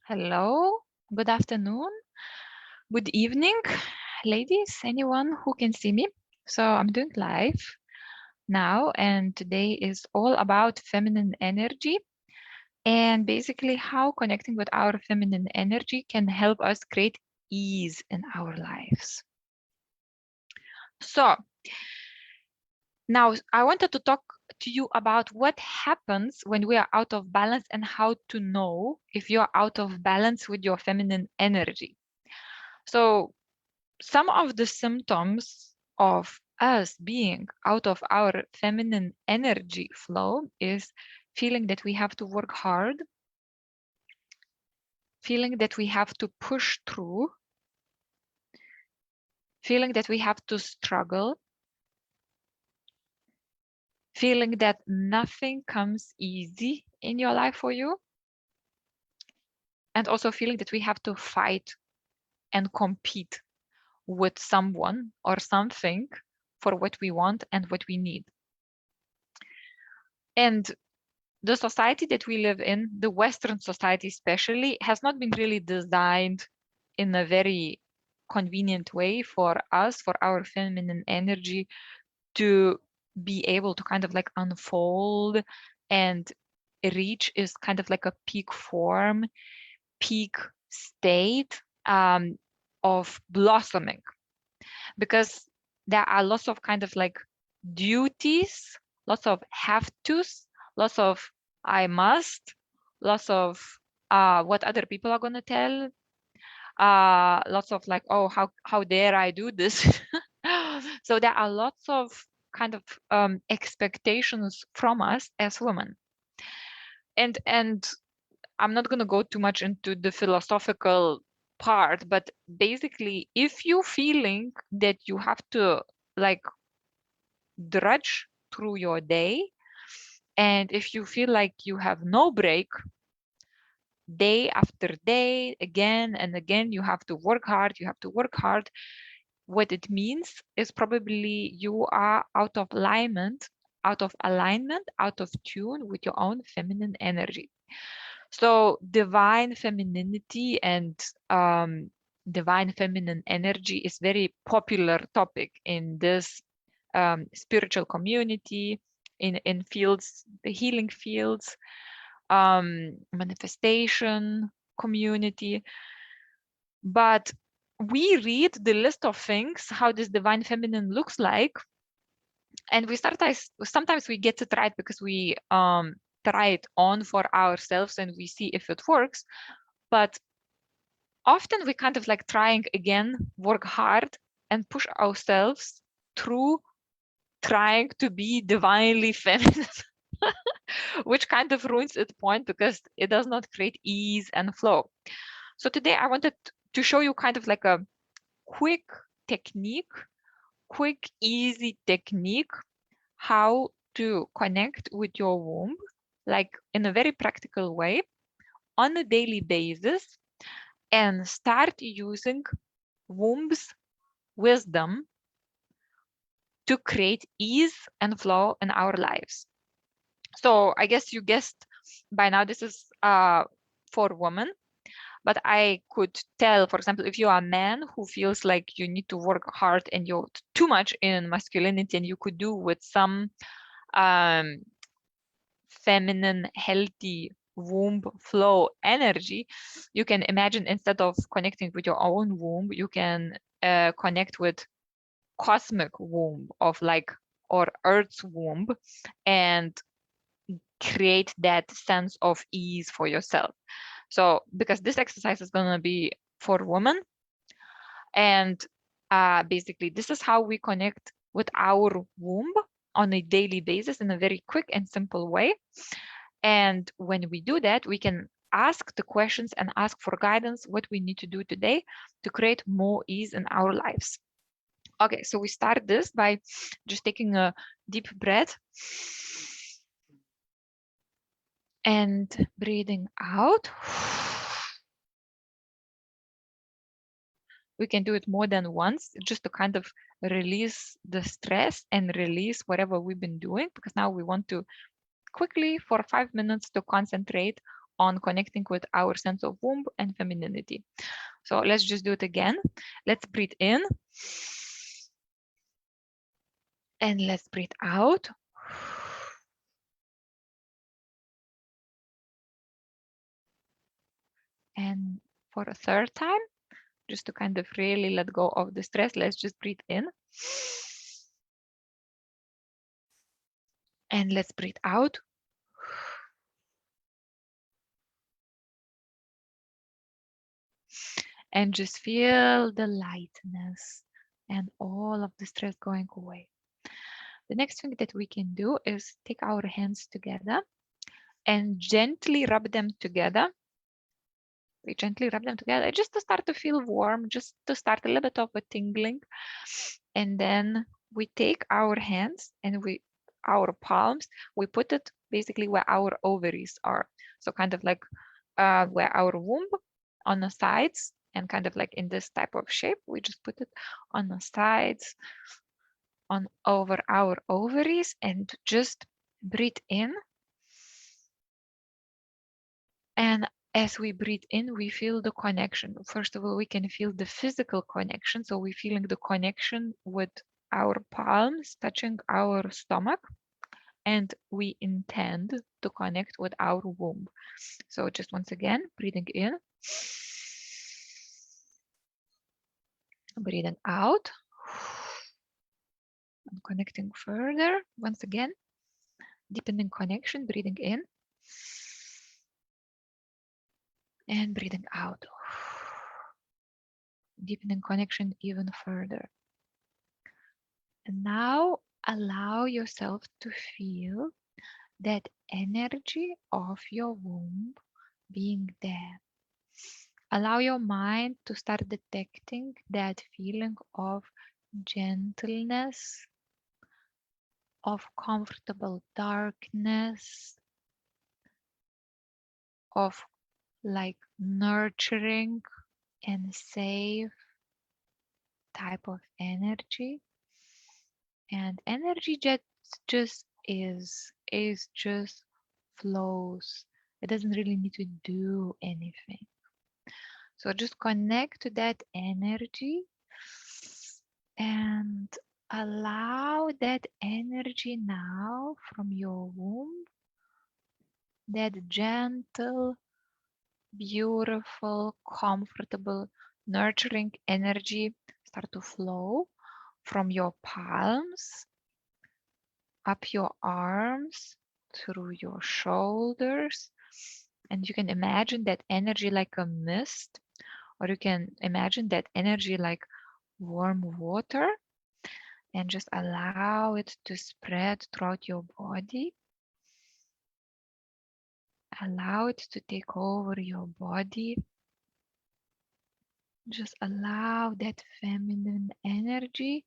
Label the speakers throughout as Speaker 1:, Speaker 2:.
Speaker 1: Hello, good afternoon, good evening, ladies, anyone who can see me. So I'm doing live now, and today is all about feminine energy and basically how connecting with our feminine energy can help us create ease in our lives. So now I wanted to talk to you about what happens when we are out of balance and how to know if you're out of balance with your feminine energy. So some of the symptoms of us being out of our feminine energy flow is feeling that we have to work hard, feeling that we have to push through, feeling that we have to struggle, feeling that nothing comes easy in your life for you, and also feeling that we have to fight and compete with someone or something for what we want and what we need. And the society that we live in, the Western society especially, has not been really designed in a very convenient way for us, for our feminine energy to be able to kind of like unfold and reach is kind of like a peak form, peak state of blossoming. Because there are lots of kind of like duties, lots of have tos, lots of I must, lots of what other people are gonna tell, lots of like, oh, how dare I do this? So there are lots of kind of expectations from us as women. And I'm not gonna go too much into the philosophical part, but basically if you feeling that you have to like drudge through your day, and if you feel like you have no break, day after day, again and again, you have to work hard, you have to work hard. What it means is probably you are out of alignment, out of tune with your own feminine energy. So divine femininity and divine feminine energy is very popular topic in this spiritual community, in fields, the healing fields, manifestation community. But we read the list of things, how this divine feminine looks like, and sometimes we get it right because we try it on for ourselves and we see if it works. But often we kind of like trying again, work hard and push ourselves through trying to be divinely feminine, which kind of ruins its point because it does not create ease and flow. So today I wanted to show you kind of like a quick technique, quick, easy technique, how to connect with your womb, like in a very practical way on a daily basis, and start using womb's wisdom to create ease and flow in our lives. So I guess you guessed by now this is for women, but I could tell, for example, if you are a man who feels like you need to work hard and you're too much in masculinity, and you could do with some feminine, healthy womb flow energy, you can imagine instead of connecting with your own womb, you can connect with cosmic womb of like, or Earth's womb, and create that sense of ease for yourself. So because this exercise is going to be for women, and basically this is how we connect with our womb on a daily basis in a very quick and simple way. And when we do that, we can ask the questions and ask for guidance what we need to do today to create more ease in our lives. Okay, so we start this by just taking a deep breath and breathing out. We can do it more than once just to kind of release the stress and release whatever we've been doing, because now we want to quickly for 5 minutes to concentrate on connecting with our sense of womb and femininity. So let's just do it again. Let's breathe in. And let's breathe out. And for a third time, just to kind of really let go of the stress, let's just breathe in. And let's breathe out. And just feel the lightness and all of the stress going away. The next thing that we can do is take our hands together and gently rub them together. We gently rub them together just to start to feel warm, just to start a little bit of a tingling. And then we take our hands and our palms, we put it basically where our ovaries are. So kind of like where our womb on the sides, and kind of like in this type of shape, we just put it on the sides, on over our ovaries, and just breathe in. And as we breathe in, we feel the connection. First of all, we can feel the physical connection. So we're feeling the connection with our palms touching our stomach, and we intend to connect with our womb. So just once again, breathing in, breathing out, and connecting further. Once again, deepening connection, breathing in and breathing out. Deepening connection even further. And now allow yourself to feel that energy of your womb being there. Allow your mind to start detecting that feeling of gentleness, of comfortable darkness, of like nurturing and safe type of energy. And energy just is just flows. It doesn't really need to do anything. So just connect to that energy and allow that energy now from your womb, that gentle, beautiful, comfortable, nurturing energy start to flow from your palms, up your arms, through your shoulders. And you can imagine that energy like a mist, or you can imagine that energy like warm water, and just allow it to spread throughout your body. Allow it to take over your body. Just allow that feminine energy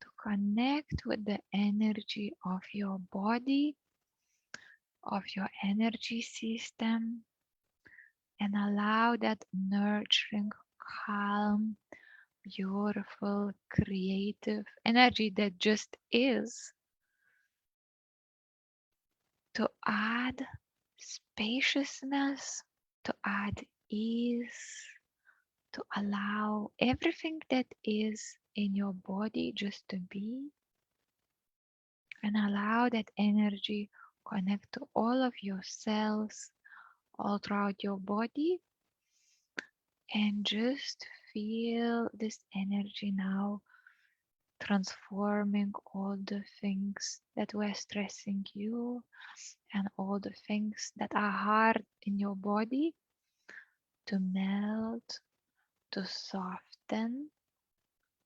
Speaker 1: to connect with the energy of your body, of your energy system, and allow that nurturing, calm, beautiful, creative energy that just is to add spaciousness, to add ease, to allow everything that is in your body just to be, and allow that energy connect to all of your cells all throughout your body, and just feel this energy now transforming all the things that were stressing you and all the things that are hard in your body to melt, to soften,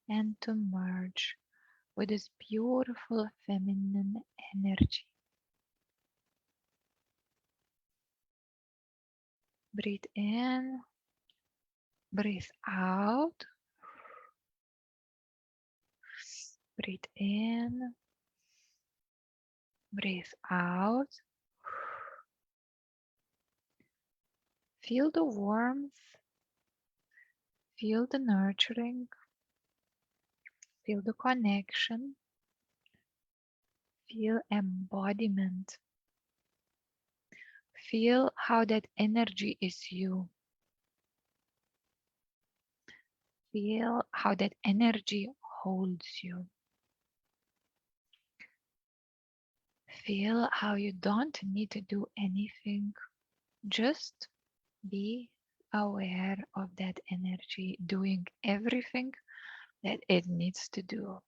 Speaker 1: and to merge with this beautiful feminine energy. Breathe in, breathe out, breathe in, breathe out. Feel the warmth, feel the nurturing, feel the connection, feel embodiment. Feel how that energy is you. Feel how that energy holds you. Feel how you don't need to do anything. Just be aware of that energy doing everything that it needs to do.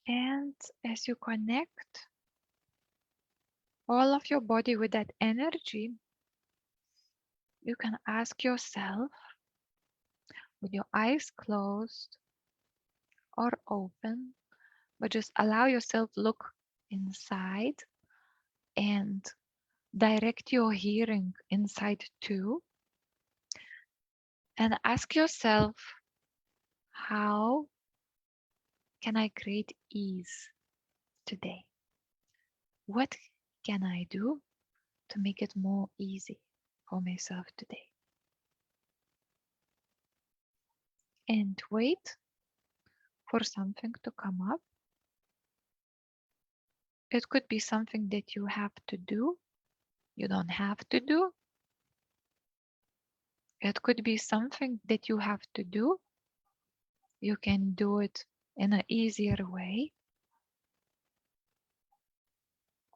Speaker 1: And as you connect all of your body with that energy, you can ask yourself, with your eyes closed or open, but just allow yourself look inside and direct your hearing inside too, and ask yourself, how can I create ease today? What can I do to make it more easy for myself today? And wait for something to come up. It could be something that you have to do, you don't have to do. It could be something that you have to do, you can do it in an easier way.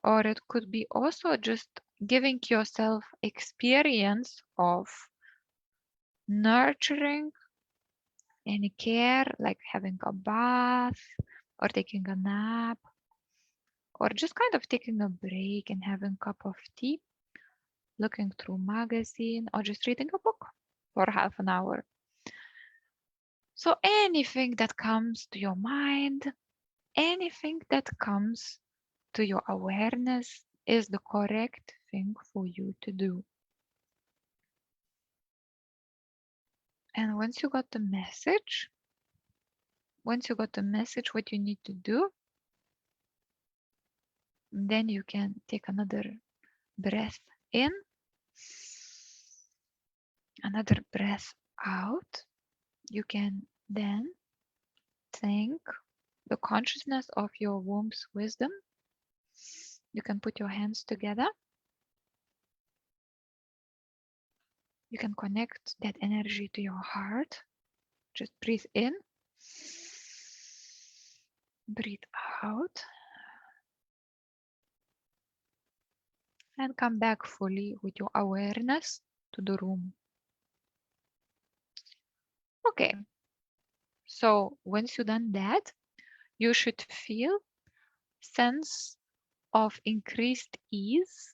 Speaker 1: Or it could be also just giving yourself experience of nurturing any care, like having a bath or taking a nap, or just kind of taking a break and having a cup of tea, looking through magazine, or just reading a book for half an hour. So anything that comes to your mind, anything that comes to your awareness is the correct thing for you to do. And once you got the message, what you need to do, then you can take another breath in, another breath out. You can then thank the consciousness of your womb's wisdom. You can put your hands together. You can connect that energy to your heart. Just breathe in, breathe out, and come back fully with your awareness to the room. Okay, so once you've done that, you should feel sense of increased ease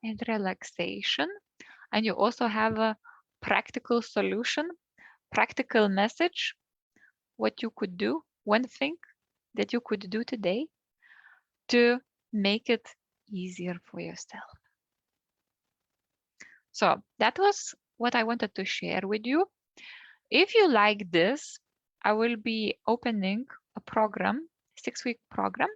Speaker 1: and relaxation. And you also have a practical solution, practical message, what you could do, one thing that you could do today to make it easier for yourself. So that was what I wanted to share with you. If you like this, I will be opening a program, 6-week program.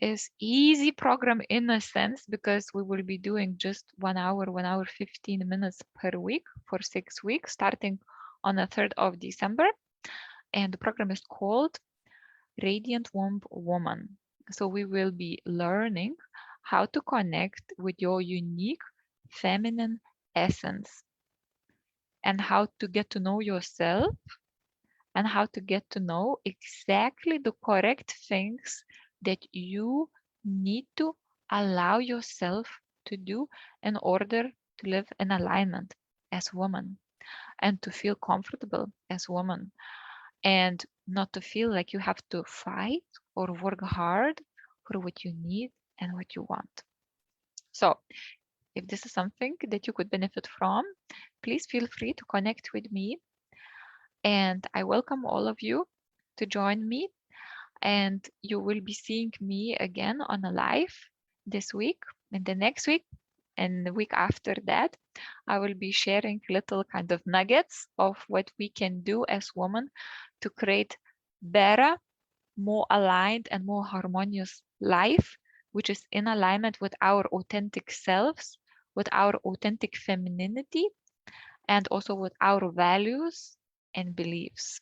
Speaker 1: Is easy program in a sense because we will be doing just 1 hour 15 minutes per week for 6 weeks, starting on the 3rd of December. And the program is called Radiant Womb Woman. So we will be learning how to connect with your unique feminine essence and how to get to know yourself and how to get to know exactly the correct things that you need to allow yourself to do in order to live in alignment as woman and to feel comfortable as woman and not to feel like you have to fight or work hard for what you need and what you want. So if this is something that you could benefit from, please feel free to connect with me. And I welcome all of you to join me. And you will be seeing me again on a live this week and the next week and the week after that. I will be sharing little kind of nuggets of what we can do as women to create better, more aligned and more harmonious life, which is in alignment with our authentic selves, with our authentic femininity, and also with our values and beliefs.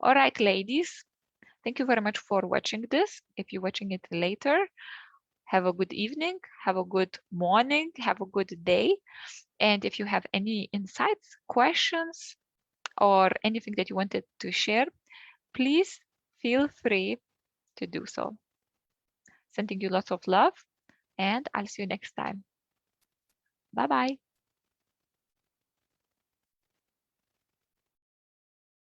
Speaker 1: All right, ladies, thank you very much for watching this. If you're watching it later, have a good evening, have a good morning, have a good day. And if you have any insights, questions, or anything that you wanted to share, please feel free to do so. Sending you lots of love, and I'll see you next time. Bye-bye.